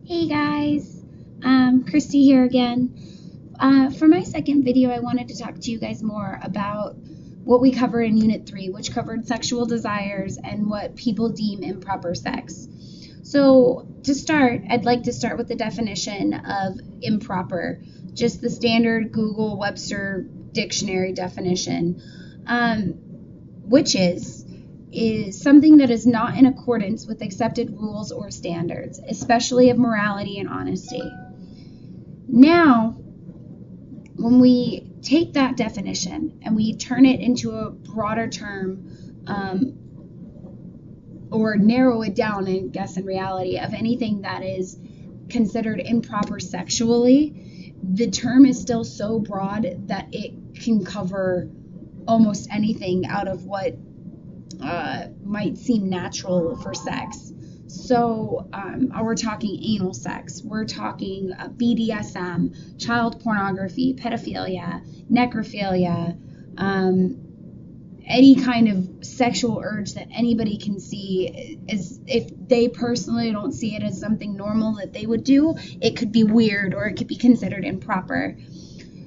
Hey guys, Christy here again. For my second video, I wanted to talk to you guys more about what we cover in Unit 3, which covered sexual desires and what people deem improper sex. So to start, I'd like to start with the definition of improper, just the standard Google Webster dictionary definition, which is something that is not in accordance with accepted rules or standards, especially of morality and honesty. Now, when we take that definition and we turn it into a broader term, or narrow it down, I guess, in reality, of anything that is considered improper sexually, the term is still so broad that it can cover almost anything out of what might seem natural for sex. So we're talking anal sex, we're talking BDSM, child pornography, pedophilia, necrophilia, any kind of sexual urge that anybody can see. Is, if they personally don't see it as something normal that they would do, it could be weird or it could be considered improper.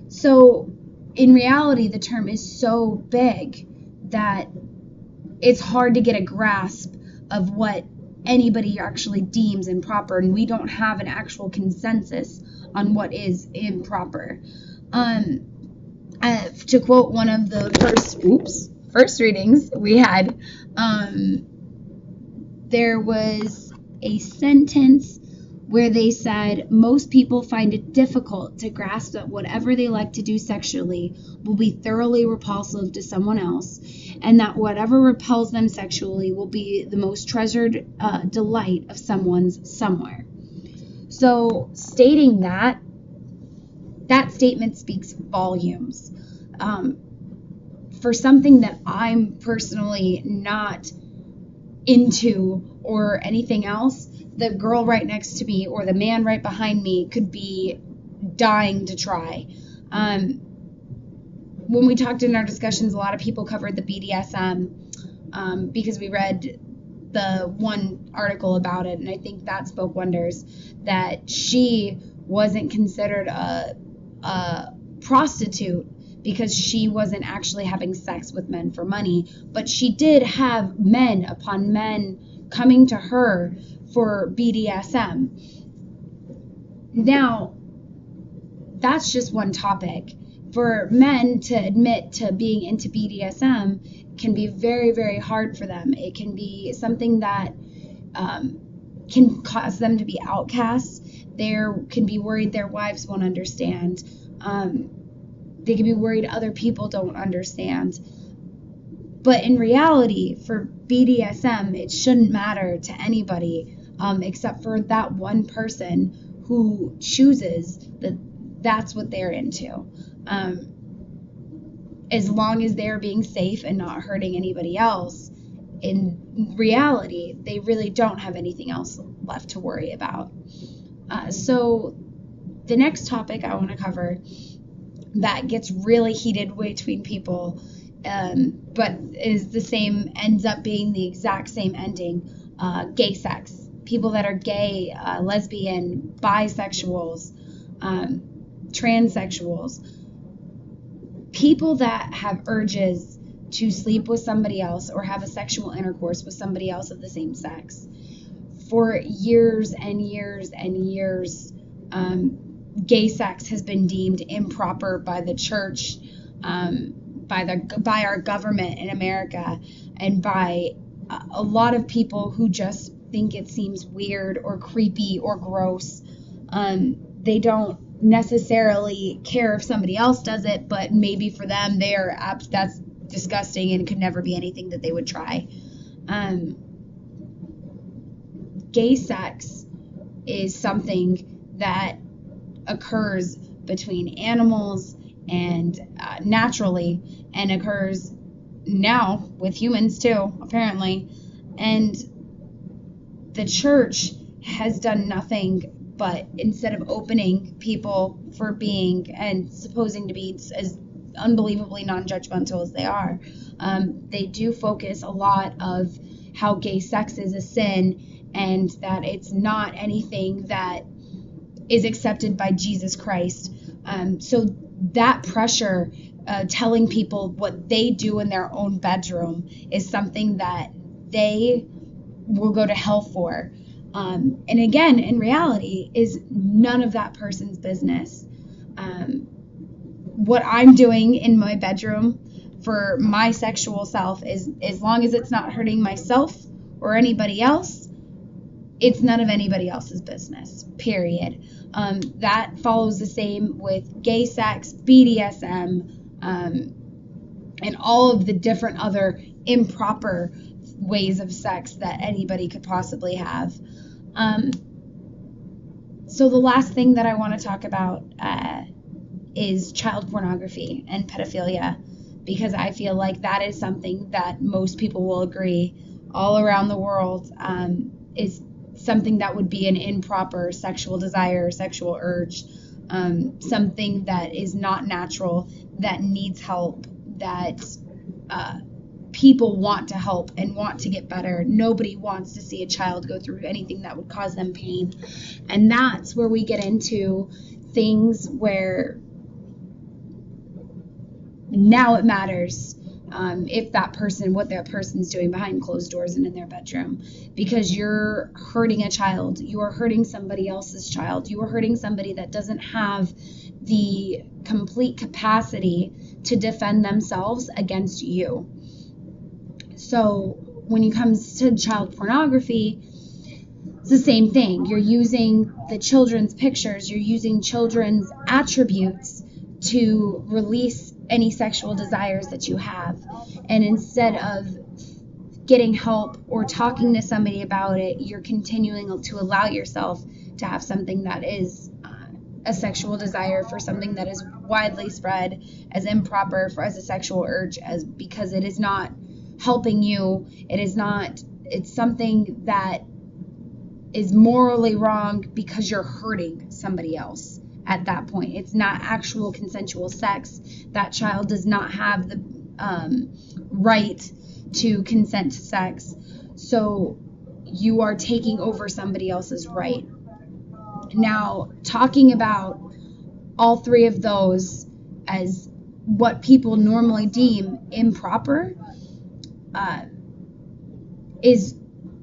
So in reality, the term is so big that it's hard to get a grasp of what anybody actually deems improper, and we don't have an actual consensus on what is improper. To quote one of the first readings we had, there was a sentence where they said most people find it difficult to grasp that whatever they like to do sexually will be thoroughly repulsive to someone else, and that whatever repels them sexually will be the most treasured delight of someone's somewhere. So stating that statement speaks volumes. For something that I'm personally not into or anything else, the girl right next to me or the man right behind me could be dying to try. When we talked in our discussions, a lot of people covered the BDSM because we read the one article about it, and I think that spoke wonders, that she wasn't considered a prostitute because she wasn't actually having sex with men for money, but she did have men upon men coming to her for BDSM. Now, that's just one topic. For men to admit to being into BDSM can be very, very hard for them. It can be something that can cause them to be outcasts. They can be worried their wives won't understand. They can be worried other people don't understand. But in reality, for BDSM, it shouldn't matter to anybody except for that one person who chooses that that's what they're into. As long as they're being safe and not hurting anybody else, in reality, they really don't have anything else left to worry about. So the next topic I want to cover that gets really heated between people, but is the same, ends up being the exact same ending, gay sex. People that are gay, lesbian, bisexuals, transsexuals, people that have urges to sleep with somebody else or have a sexual intercourse with somebody else of the same sex. For years and years and years, gay sex has been deemed improper by the church, by our government in America, and by a lot of people who just think it seems weird or creepy or gross. They don't necessarily care if somebody else does it, but maybe for them that's disgusting and could never be anything that they would try. Gay sex is something that occurs between animals and naturally, and occurs now with humans too, apparently. And the church has done nothing but, instead of opening people for being and supposing to be as unbelievably non-judgmental as they are, they do focus a lot of how gay sex is a sin and that it's not anything that is accepted by Jesus Christ. So that pressure, telling people what they do in their own bedroom, is something that they will go to hell for. And again, in reality, is none of that person's business. What I'm doing in my bedroom for my sexual self is, as long as it's not hurting myself or anybody else, it's none of anybody else's business, period. That follows the same with gay sex, BDSM, and all of the different other improper ways of sex that anybody could possibly have. So the last thing that I want to talk about is child pornography and pedophilia, because I feel like that is something that most people will agree all around the world is something that would be an improper sexual desire, sexual urge, something that is not natural, that needs help, that people want to help and want to get better. Nobody wants to see a child go through anything that would cause them pain. And that's where we get into things where now it matters if that person, what that person's doing behind closed doors and in their bedroom, because you're hurting a child. You are hurting somebody else's child. You are hurting somebody that doesn't have the complete capacity to defend themselves against you. So when it comes to child pornography, it's the same thing. You're using the children's pictures, you're using children's attributes to release any sexual desires that you have. And instead of getting help or talking to somebody about it, you're continuing to allow yourself to have something that is a sexual desire for something that is widely spread as improper as a sexual urge, because it is not helping you. It's something that is morally wrong because you're hurting somebody else at that point. It's not actual consensual sex. That child does not have the right to consent to sex. So you are taking over somebody else's right. Now, talking about all three of those as what people normally deem improper is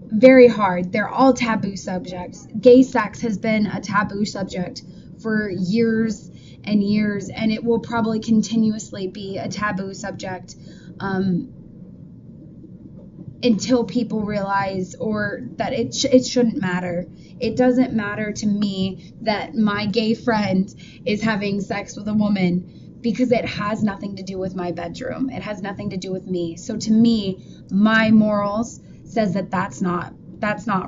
very hard. They're all taboo subjects. Gay sex has been a taboo subject for years and years, and it will probably continuously be a taboo subject until people realize that it shouldn't matter. It doesn't matter to me that my gay friend is having sex with a woman, because it has nothing to do with my bedroom. It has nothing to do with me. So to me, my morals says that that's not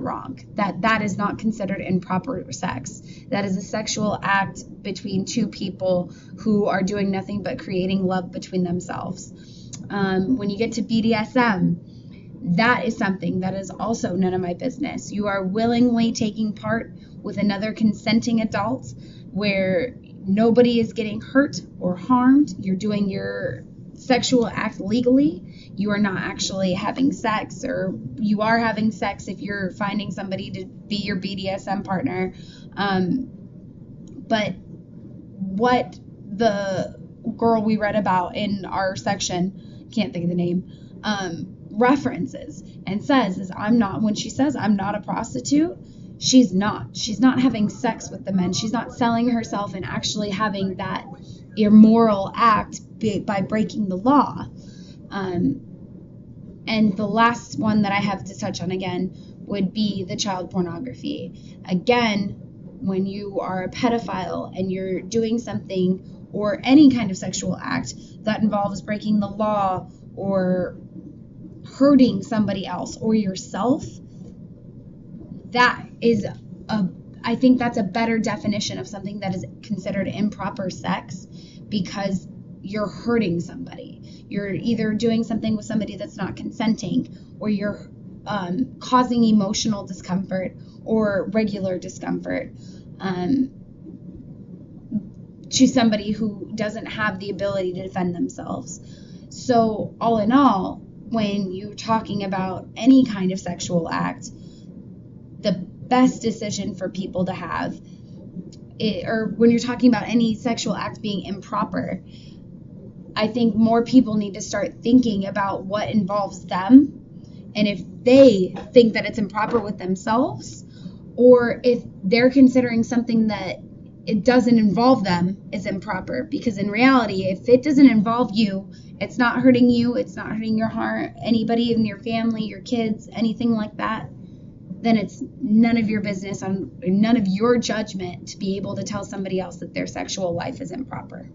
wrong. That is not considered improper sex. That is a sexual act between two people who are doing nothing but creating love between themselves. When you get to BDSM, that is something that is also none of my business. You are willingly taking part with another consenting adult where nobody is getting hurt or harmed. You're doing your sexual act legally. You are not actually having sex, or you are having sex if you're finding somebody to be your BDSM partner. But what the girl we read about in our section, can't think of the name, references and says is when she says I'm not a prostitute, she's not having sex with the men. She's not selling herself and actually having that immoral act by breaking the law. And the last one that I have to touch on again would be the child pornography. Again, when you are a pedophile and you're doing something or any kind of sexual act that involves breaking the law or hurting somebody else or yourself, I think that's a better definition of something that is considered improper sex, because you're hurting somebody. You're either doing something with somebody that's not consenting, or you're causing emotional discomfort or regular discomfort to somebody who doesn't have the ability to defend themselves. So all in all, when you're talking about any kind of sexual act, the best decision for people to have. Or when you're talking about any sexual act being improper, I think more people need to start thinking about what involves them, and if they think that it's improper with themselves, or if they're considering something that it doesn't involve them is improper. Because in reality, if it doesn't involve you, it's not hurting you, it's not hurting your heart, anybody in your family, your kids, anything like that, then it's none of your business, none of your judgment to be able to tell somebody else that their sexual life is improper.